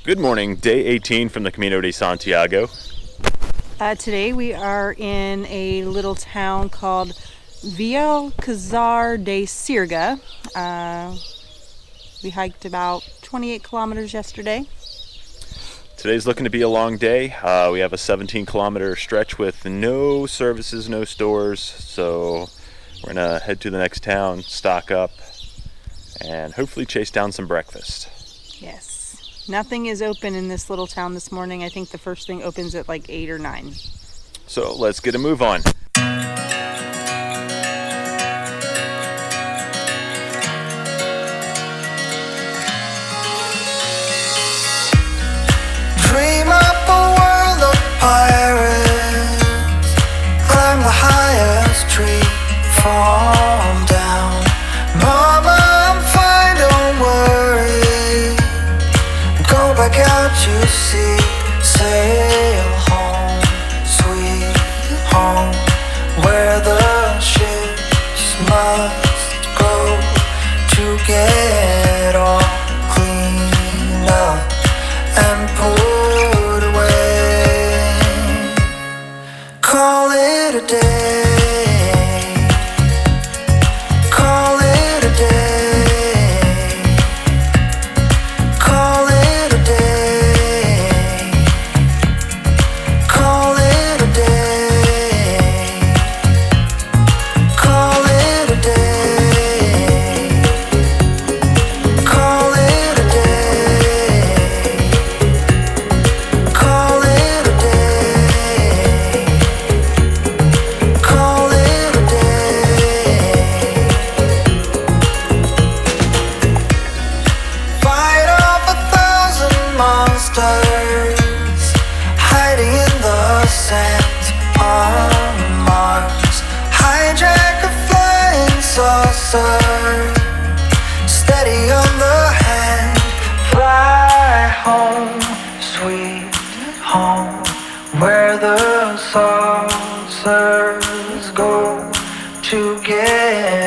Good morning, day 18 from the Camino de Santiago. Today we are in a little town called Villalcázar de Sirga. We hiked about 28 kilometers yesterday. Today's looking to be a long day. We have a 17-kilometer stretch with no services, no stores, so we're gonna head to the next town, stock up, and hopefully chase down some breakfast. Yes. Nothing is open in this little town this morning. I think the first thing opens at like 8 or 9. So let's get a move on. Dream up a world of pirates, climb the highest tree, fall down. Mama, I'm fine, don't worry. Go back out to sea, sail home, sweet home, where the ships must go to get all cleaned up and put away. Call it a day, call it a day, call it a day, call it a day, call it a day, call it a day, call it a day, call it a day. Fight off 1,000 monsters hiding in the sands on Mars. Hijack a flying saucer, steady on the hand. Fly home, sweet home, where the saucers go to get